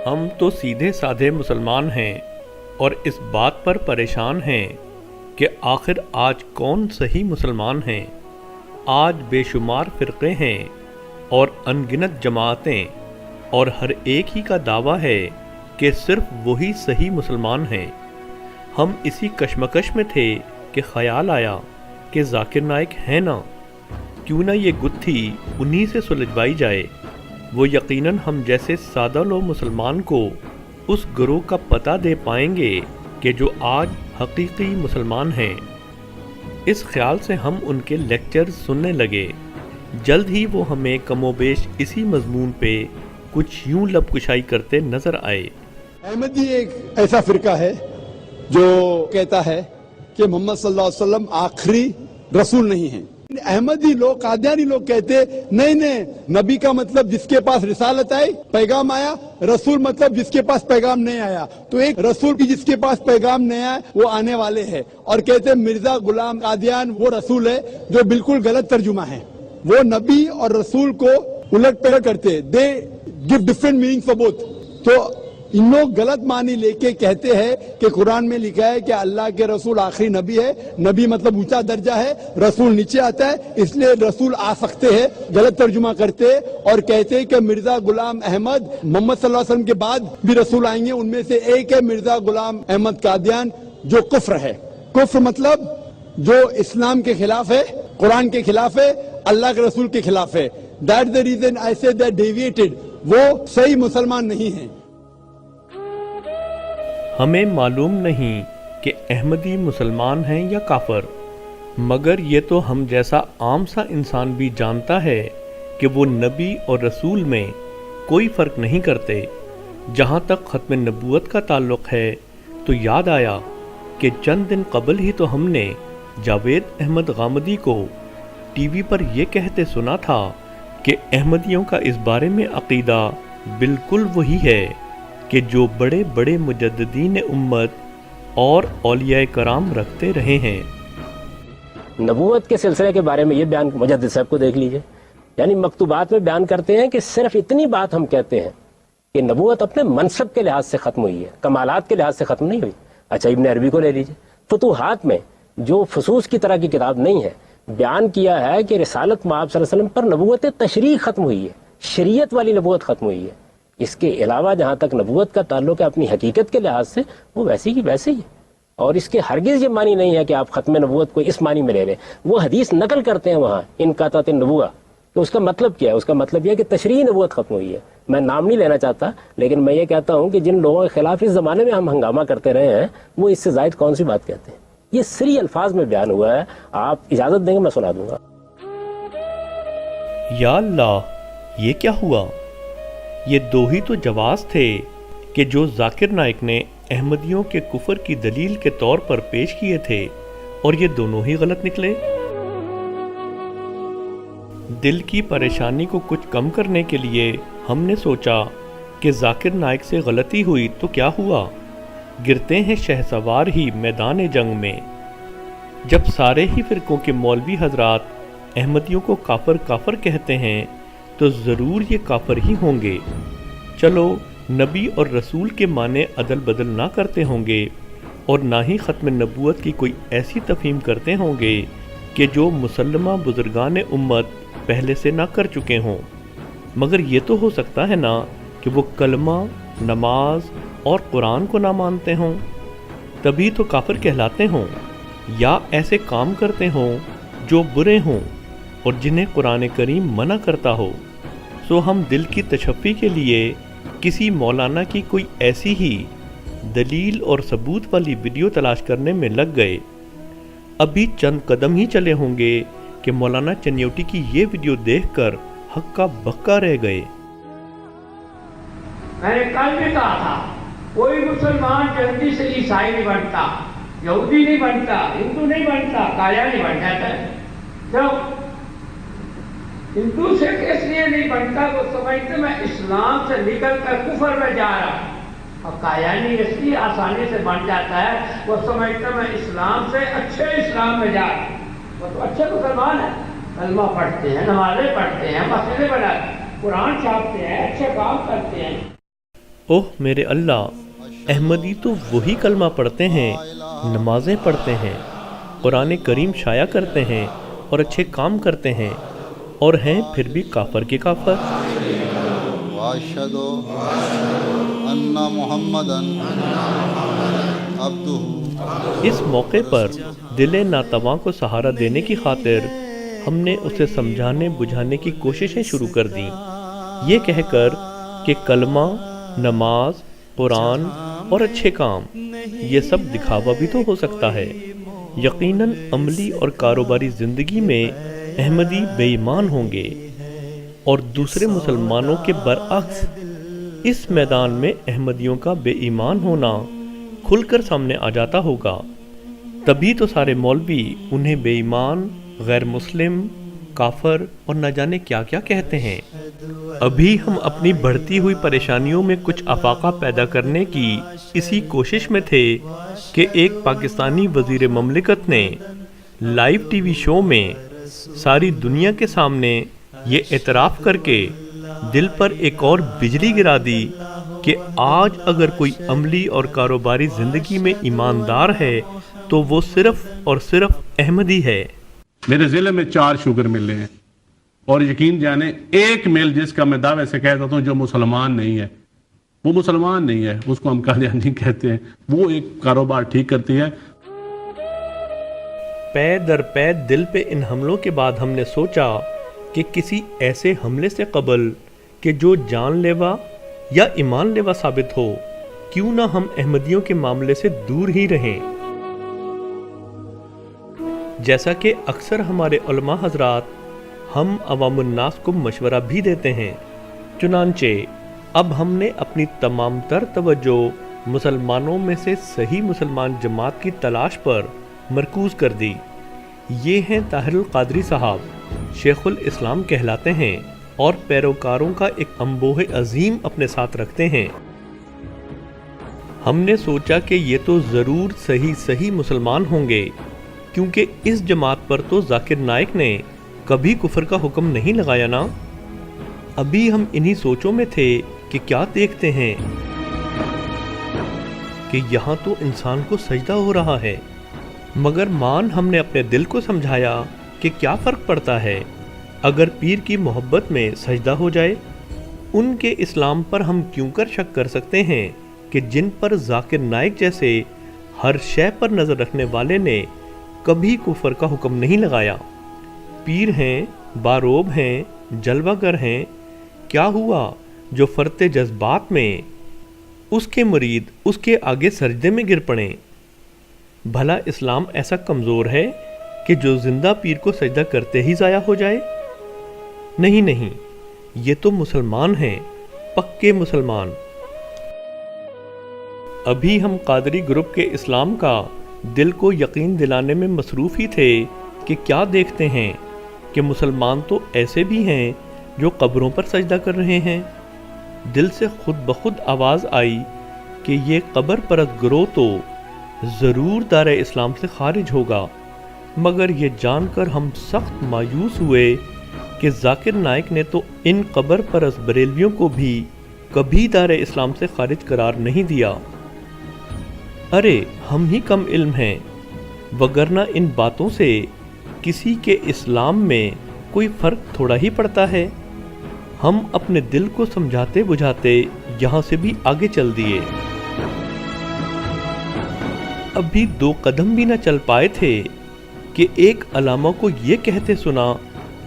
ہم تو سیدھے سادھے مسلمان ہیں اور اس بات پر پریشان ہیں کہ آخر آج کون صحیح مسلمان ہیں۔ آج بے شمار فرقے ہیں اور ان گنت جماعتیں، اور ہر ایک ہی کا دعویٰ ہے کہ صرف وہی صحیح مسلمان ہیں۔ ہم اسی کشمکش میں تھے کہ خیال آیا کہ ذاکر نائک ہے نا، کیوں نہ یہ گتھی انہی سے سلجھوائی جائے۔ وہ یقیناً ہم جیسے سادہ لو مسلمان کو اس گروہ کا پتہ دے پائیں گے کہ جو آج حقیقی مسلمان ہیں۔ اس خیال سے ہم ان کے لیکچرز سننے لگے۔ جلد ہی وہ ہمیں کم و بیش اسی مضمون پہ کچھ یوں لب کشائی کرتے نظر آئے۔ احمدی ایک ایسا فرقہ ہے جو کہتا ہے کہ محمد صلی اللہ علیہ وسلم آخری رسول نہیں ہیں۔ احمدی لوگ، قادیانی لوگ کہتے نہیں، نبی کا مطلب جس کے پاس رسالت آئی، پیغام آیا، رسول مطلب جس کے پاس پیغام نہیں آیا۔ تو ایک رسول کی جس کے پاس پیغام نہیں آیا وہ آنے والے ہیں، اور کہتے مرزا غلام قادیان وہ رسول ہے، جو بالکل غلط ترجمہ ہے۔ وہ نبی اور رسول کو الٹ پلٹ کرتے، they gave different meaning for both. تو ان لوگ غلط معنی لے کے کہتے ہیں کہ قرآن میں لکھا ہے کہ اللہ کے رسول آخری نبی ہے، نبی مطلب اونچا درجہ ہے، رسول نیچے آتا ہے، اس لیے رسول آ سکتے ہیں۔ غلط ترجمہ کرتے اور کہتے ہیں کہ مرزا غلام احمد محمد صلی اللہ علیہ وسلم کے بعد بھی رسول آئیں گے، ان میں سے ایک ہے مرزا غلام احمد قادیان، جو کفر ہے۔ کفر مطلب جو اسلام کے خلاف ہے، قرآن کے خلاف ہے، اللہ کے رسول کے خلاف ہے۔ That's the reason I say they deviated، وہ صحیح مسلمان نہیں ہیں۔ ہمیں معلوم نہیں کہ احمدی مسلمان ہیں یا کافر، مگر یہ تو ہم جیسا عام سا انسان بھی جانتا ہے کہ وہ نبی اور رسول میں کوئی فرق نہیں کرتے۔ جہاں تک ختم نبوت کا تعلق ہے تو یاد آیا کہ چند دن قبل ہی تو ہم نے جاوید احمد غامدی کو ٹی وی پر یہ کہتے سنا تھا کہ احمدیوں کا اس بارے میں عقیدہ بالکل وہی ہے کہ جو بڑے بڑے مجددین امت اور اولیاء کرام رکھتے رہے ہیں۔ نبوت کے سلسلے کے بارے میں یہ بیان مجدد صاحب کو دیکھ لیجئے، یعنی مکتوبات میں بیان کرتے ہیں کہ صرف اتنی بات ہم کہتے ہیں کہ نبوت اپنے منصب کے لحاظ سے ختم ہوئی ہے، کمالات کے لحاظ سے ختم نہیں ہوئی۔ اچھا ابن عربی کو لے لیجئے، فتوحات میں جو فصوص کی طرح کی کتاب نہیں ہے، بیان کیا ہے کہ رسالت مآب صلی اللہ علیہ وسلم پر نبوت تشریح ختم ہوئی ہے، شریعت والی نبوت ختم ہوئی ہے۔ اس کے علاوہ جہاں تک نبوت کا تعلق ہے اپنی حقیقت کے لحاظ سے، وہ ویسی کی ویسے ہی ہے، اور اس کے ہرگز یہ معنی نہیں ہے کہ آپ ختم نبوت کو اس معنی میں لے لیں۔ وہ حدیث نقل کرتے ہیں وہاں ان قطعت النبوہ، تو اس کا مطلب کیا ہے؟ اس کا مطلب یہ ہے کہ تشریح نبوت ختم ہوئی ہے۔ میں نام نہیں لینا چاہتا، لیکن میں یہ کہتا ہوں کہ جن لوگوں کے خلاف اس زمانے میں ہم ہنگامہ کرتے رہے ہیں، وہ اس سے زائد کون سی بات کہتے ہیں؟ یہ سری الفاظ میں بیان ہوا ہے، آپ اجازت دیں گے میں سنا دوں گا۔ یا اللہ، یہ کیا ہوا؟ یہ دو ہی تو جواز تھے کہ جو ذاکر نائک نے احمدیوں کے کفر کی دلیل کے طور پر پیش کیے تھے، اور یہ دونوں ہی غلط نکلے۔ دل کی پریشانی کو کچھ کم کرنے کے لیے ہم نے سوچا کہ ذاکر نائک سے غلطی ہوئی تو کیا ہوا، گرتے ہیں شہسوار ہی میدان جنگ میں۔ جب سارے ہی فرقوں کے مولوی حضرات احمدیوں کو کافر کافر کہتے ہیں تو ضرور یہ کافر ہی ہوں گے۔ چلو نبی اور رسول کے معنی عدل بدل نہ کرتے ہوں گے، اور نہ ہی ختم نبوت کی کوئی ایسی تفہیم کرتے ہوں گے کہ جو مسلمہ بزرگان امت پہلے سے نہ کر چکے ہوں، مگر یہ تو ہو سکتا ہے نا کہ وہ کلمہ، نماز اور قرآن کو نہ مانتے ہوں، تبھی تو کافر کہلاتے ہوں، یا ایسے کام کرتے ہوں جو برے ہوں اور جنہیں قرآن کریم منع کرتا ہو۔ سو ہم دل کی تشفی کے لیے کسی مولانا کی کوئی ایسی ہی دلیل اور ثبوت والی ویڈیو تلاش کرنے میں لگ گئے۔ ابھی چند قدم ہی چلے ہوں گے کہ مولانا چنیوٹی کی یہ ویڈیو دیکھ کر ہکا بکا رہ گئے۔ میں نے کل بھی کہا تھا، کوئی مسلمان جلدی سے عیسائی نہیں بنتا، یہودی نہیں بنتا، ہندو نہیں بنتا، کایا نہیں بن جاتا ہے۔ جب ہندو سے اس لیے نہیں بنتا، وہ سمجھتے میں اسلام سے نکل کر کفر میں جا رہا ہوں، اور قایانی اس لیے آسانی سے بن جاتا ہے، وہ سمجھتا میں اسلام سے اچھے اسلام میں جا رہا ہوں۔ وہ تو اچھے مسلمان ہیں، کلمہ پڑھتے ہیں، نمازیں پڑھتے ہیں، مسجدیں بناتے ہیں، قرآن چھاپتے ہیں، اچھے کام کرتے ہیں۔ اوہ میرے اللہ، احمدی تو وہی کلمہ پڑھتے ہیں، نمازیں پڑھتے ہیں، قرآن کریم شائع کرتے ہیں اور اچھے کام کرتے ہیں، اور ہیں پھر بھی کافر کے کافر۔ واشهد ان محمدا عبدہ۔ اس موقع پر دل ناتواں کو سہارا دینے کی خاطر ہم نے اسے سمجھانے بجھانے کی کوششیں شروع کر دیں، یہ کہہ کر کہ کلمہ، نماز، قرآن اور اچھے کام یہ سب دکھاوا بھی تو ہو سکتا ہے۔ یقیناً عملی اور کاروباری زندگی میں احمدی بے ایمان ہوں گے، اور دوسرے مسلمانوں کے برعکس اس میدان میں احمدیوں کا بے ایمان ہونا کھل کر سامنے آ جاتا ہوگا۔ تبھی تو سارے مولوی انہیں بے ایمان، غیر مسلم، کافر اور نہ جانے کیا کیا کہتے ہیں۔ ابھی ہم اپنی بڑھتی ہوئی پریشانیوں میں کچھ افاقہ پیدا کرنے کی اسی کوشش میں تھے کہ ایک پاکستانی وزیر مملکت نے لائیو ٹی وی شو میں ساری دنیا کے سامنے یہ اعتراف کر کے دل پر ایک اور بجلی گرا دی کہ آج اگر کوئی عملی اور کاروباری زندگی میں ایماندار ہے تو وہ صرف اور صرف احمدی ہے۔ میرے ضلع میں 4 شوگر ملیں ہیں، اور یقین جانے ایک مل جس کا میں دعوے سے کہتا ہوں جو مسلمان نہیں ہے، وہ مسلمان نہیں ہے، اس کو ہم قادیانی کہتے ہیں، وہ ایک کاروبار ٹھیک کرتی ہے۔ پے در پے دل پہ ان حملوں کے بعد ہم نے سوچا کہ کسی ایسے حملے سے قبل کہ جو جان لیوا یا ایمان لیوا ثابت ہو، کیوں نہ ہم احمدیوں کے معاملے سے دور ہی رہیں، جیسا کہ اکثر ہمارے علماء حضرات ہم عوام الناس کو مشورہ بھی دیتے ہیں۔ چنانچہ اب ہم نے اپنی تمام تر توجہ مسلمانوں میں سے صحیح مسلمان جماعت کی تلاش پر مرکوز کر دی۔ یہ ہیں طاہر القادری صاحب، شیخ الاسلام کہلاتے ہیں اور پیروکاروں کا ایک انبوہ عظیم اپنے ساتھ رکھتے ہیں۔ ہم نے سوچا کہ یہ تو ضرور صحیح مسلمان ہوں گے، کیونکہ اس جماعت پر تو ذاکر نائک نے کبھی کفر کا حکم نہیں لگایا نا۔ ابھی ہم انہی سوچوں میں تھے کہ کیا دیکھتے ہیں کہ یہاں تو انسان کو سجدہ ہو رہا ہے، مگر ہم نے اپنے دل کو سمجھایا کہ کیا فرق پڑتا ہے اگر پیر کی محبت میں سجدہ ہو جائے۔ ان کے اسلام پر ہم کیوں کر شک کر سکتے ہیں کہ جن پر ذاکر نائک جیسے ہر شے پر نظر رکھنے والے نے کبھی کفر کا حکم نہیں لگایا۔ پیر ہیں، باروب ہیں، جلوہ گر ہیں، کیا ہوا جو فرط جذبات میں اس کے مرید اس کے آگے سجدے میں گر پڑیں؟ بھلا اسلام ایسا کمزور ہے کہ جو زندہ پیر کو سجدہ کرتے ہی ضائع ہو جائے؟ نہیں، یہ تو مسلمان ہیں، پکے مسلمان۔ ابھی ہم قادری گروپ کے اسلام کا دل کو یقین دلانے میں مصروف ہی تھے کہ کیا دیکھتے ہیں کہ مسلمان تو ایسے بھی ہیں جو قبروں پر سجدہ کر رہے ہیں۔ دل سے خود بخود آواز آئی کہ یہ قبر پرست گروہ تو ضرور دار اسلام سے خارج ہوگا، مگر یہ جان کر ہم سخت مایوس ہوئے کہ ذاکر نائک نے تو ان قبر پرست بریلویوں کو بھی کبھی دار اسلام سے خارج قرار نہیں دیا۔ ارے ہم ہی کم علم ہیں، وگرنہ ان باتوں سے کسی کے اسلام میں کوئی فرق تھوڑا ہی پڑتا ہے۔ ہم اپنے دل کو سمجھاتے بجھاتے یہاں سے بھی آگے چل دیے۔ ابھی 2 قدم بھی نہ چل پائے تھے کہ ایک علامہ کو یہ کہتے سنا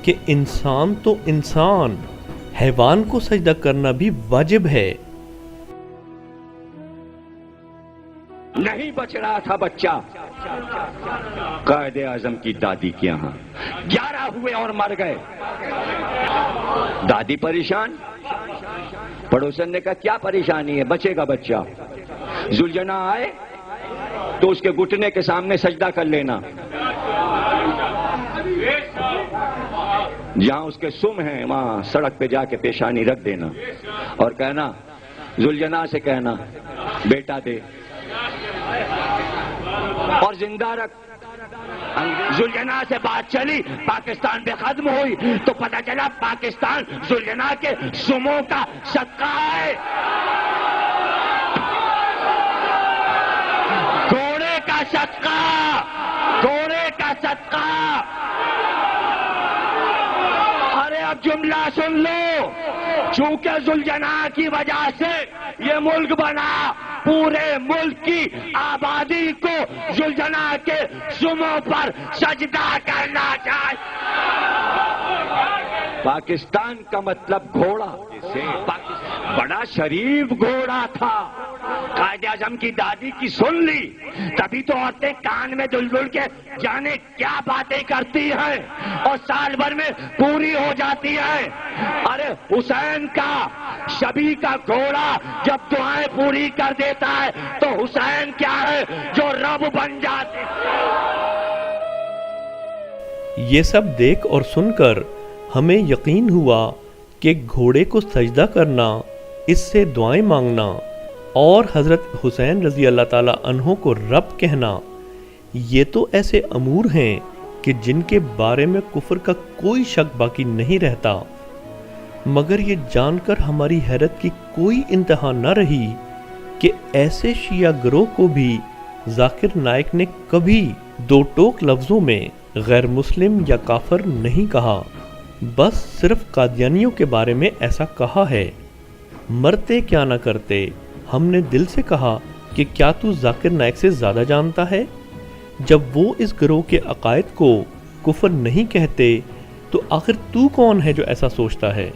کہ انسان تو انسان، حیوان کو سجدہ کرنا بھی واجب ہے۔ نہیں بچ رہا تھا بچہ قائد اعظم کی دادی کے یہاں، 11 ہوئے اور مر گئے۔ دادی پریشان، پڑوسن نے کہا کیا پریشانی ہے، بچے گا بچہ۔ ذوالجناح آئے تو اس کے گھٹنے کے سامنے سجدہ کر لینا، جہاں اس کے سم ہیں وہاں سڑک پہ جا کے پیشانی رکھ دینا اور کہنا، ذوالجناح سے کہنا بیٹا دے اور زندہ رکھ۔ ذوالجناح سے بات چلی، پاکستان پہ ختم ہوئی تو پتہ چلا پاکستان ذوالجناح کے سموں کا صدقہ ہے۔ کا صدقہ، گھوڑے کا صدقہ. ارے اب جملہ سن لو، چونکہ ذوالجناح کی وجہ سے یہ ملک بنا، پورے ملک کی آبادی کو ذوالجناح کے سموں پر سجدہ کرنا چاہیے. پاکستان کا مطلب گھوڑا، بڑا شریف گھوڑا تھا. قائد اعظم کی دادی کی سن لی، تبھی تو عورتیں کان میں دل دل کے جانے کیا باتیں کرتی ہیں اور سال بھر میں پوری ہو جاتی ہیں. ارے حسین کا شبی کا گھوڑا جب دعائیں پوری کر دیتا ہے تو حسین کیا ہے جو رب بن جاتے. یہ سب دیکھ اور سن کر ہمیں یقین ہوا کہ گھوڑے کو سجدہ کرنا، اس سے دعائیں مانگنا اور حضرت حسین رضی اللہ تعالیٰ عنہ کو رب کہنا، یہ تو ایسے امور ہیں کہ جن کے بارے میں کفر کا کوئی شک باقی نہیں رہتا. مگر یہ جان کر ہماری حیرت کی کوئی انتہا نہ رہی کہ ایسے شیعہ گروہ کو بھی ذاکر نائک نے کبھی دو ٹوک لفظوں میں غیر مسلم یا کافر نہیں کہا، بس صرف قادیانیوں کے بارے میں ایسا کہا ہے. مرتے کیا نہ کرتے، ہم نے دل سے کہا کہ کیا تو ذاکر نائک سے زیادہ جانتا ہے؟ جب وہ اس گروہ کے عقائد کو کفر نہیں کہتے تو آخر تو کون ہے جو ایسا سوچتا ہے؟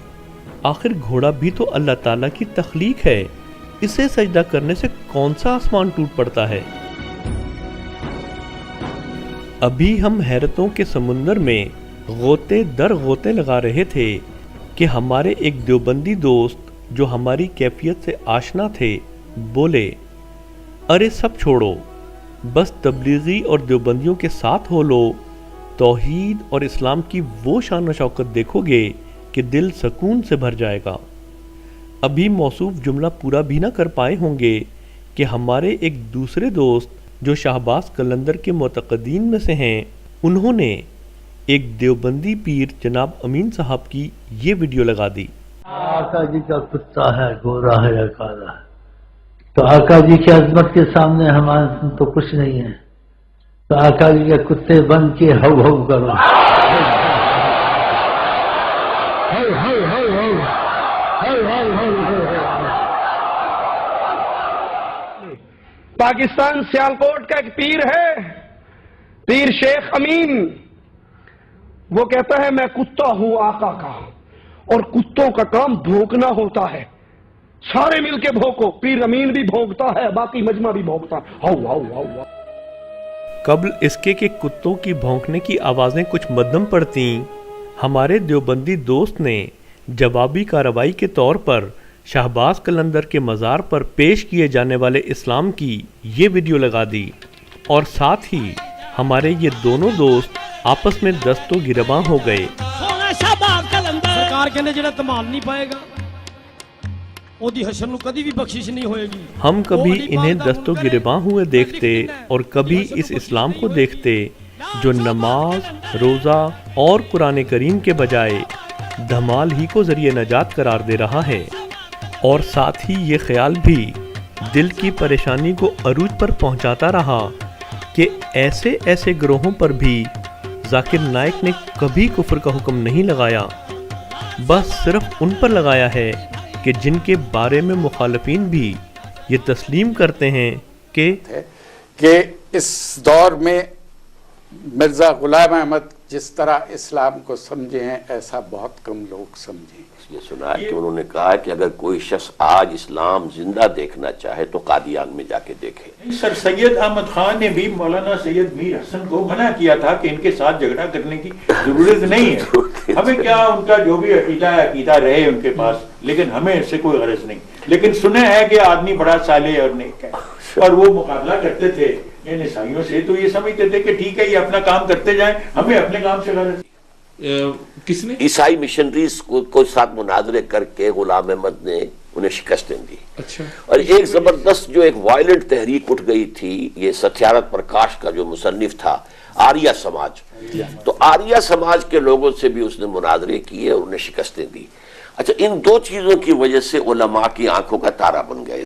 آخر گھوڑا بھی تو اللہ تعالیٰ کی تخلیق ہے، اسے سجدہ کرنے سے کون سا آسمان ٹوٹ پڑتا ہے؟ ابھی ہم حیرتوں کے سمندر میں غوطے در غوطے لگا رہے تھے کہ ہمارے ایک دیوبندی دوست جو ہماری کیفیت سے آشنا تھے بولے، ارے سب چھوڑو، بس تبلیغی اور دیوبندیوں کے ساتھ ہو لو، توحید اور اسلام کی وہ شان و شوکت دیکھو گے کہ دل سکون سے بھر جائے گا. ابھی موصوف جملہ پورا بھی نہ کر پائے ہوں گے کہ ہمارے ایک دوسرے دوست جو شہباز قلندر کے معتقدین میں سے ہیں، انہوں نے ایک دیوبندی پیر جناب امین صاحب کی یہ ویڈیو لگا دی. آقا جی کا کتا ہے، گورا ہے یا کالا ہے، تو آقا جی کی عظمت کے سامنے ہمارے تو کچھ نہیں ہے، تو آقا جی کے کتے بن کے ہو ہو کرو. پاکستان سیالکوٹ کا ایک پیر ہے، پیر شیخ امین، وہ کہتا ہے میں کتا ہوں آقا کا، اور کتوں کا کام بھونکنا ہوتا ہے، سارے مل کے بھونکو. پیر امین بھی بھونکتا ہے، باقی مجمع بھی بھونکتا ہے. How how how how. قبل اس کے کہ کتوں کی بھونکنے کی آوازیں کچھ مدھم پڑتیں، ہمارے دیوبندی دوست نے جوابی کارروائی کے طور پر شہباز قلندر کے مزار پر پیش کیے جانے والے اسلام کی یہ ویڈیو لگا دی، اور ساتھ ہی ہمارے یہ دونوں دوست آپس میں دست و گریباں ہو گئے. سرکار کہنے جڑا تمال نہیں پائے گا او دی حشر نو کدی بھی بخشش نہیں ہوئے گی. ہم کبھی انہیں دست و گریباں ہوئے دیکھتے اور کبھی اس اسلام کو دیکھتے جو نماز، روزہ اور قرآن کریم کے بجائے دھمال ہی کو ذریعہ نجات قرار دے رہا ہے. اور ساتھ ہی یہ خیال بھی دل کی پریشانی کو عروج پر پہنچاتا رہا کہ ایسے ایسے گروہوں پر بھی ذاکر نائک نے کبھی کفر کا حکم نہیں لگایا، بس صرف ان پر لگایا ہے کہ جن کے بارے میں مخالفین بھی یہ تسلیم کرتے ہیں کہ اس دور میں مرزا غلام احمد جس طرح اسلام کو سمجھے ہیں ایسا بہت کم لوگ سمجھیں. یہ سنا ہے کہ انہوں نے کہا کہ اگر کوئی شخص آج اسلام زندہ دیکھنا چاہے تو قادیان میں جا کے دیکھے. سر سید احمد خان نے بھی مولانا سید میر حسن کو منع کیا تھا کہ ان کے ساتھ جھگڑا کرنے کی ضرورت نہیں ہے، ہمیں کیا ان کا جو بھی عقیدہ رہے ان کے پاس، لیکن ہمیں اس سے کوئی غرض نہیں. لیکن سنے ہے کہ آدمی بڑا صالح اور نیک ہے، اور وہ مقابلہ کرتے تھے ان عیسائیوں سے، تو یہ سمجھتے تھے کہ ٹھیک ہے یہ اپنا کام کرتے جائیں، ہمیں اپنے کام سے غرض. کس نے عیسائی مشنریز کو ساتھ مناظرے کر کے غلام احمد نے انہیں شکستیں دی. اچھا. اور ایک زبردست جو ایک وائلنٹ تحریک اٹھ گئی تھی، یہ ستیارتھ پرکاش کا جو مصنف تھا، آریہ سماج، تو آریہ سماج کے لوگوں سے بھی اس نے مناظرے کیے اور انہیں شکستیں دی. اچھا، ان دو چیزوں کی وجہ سے علماء کی آنکھوں کا تارا بن گئے.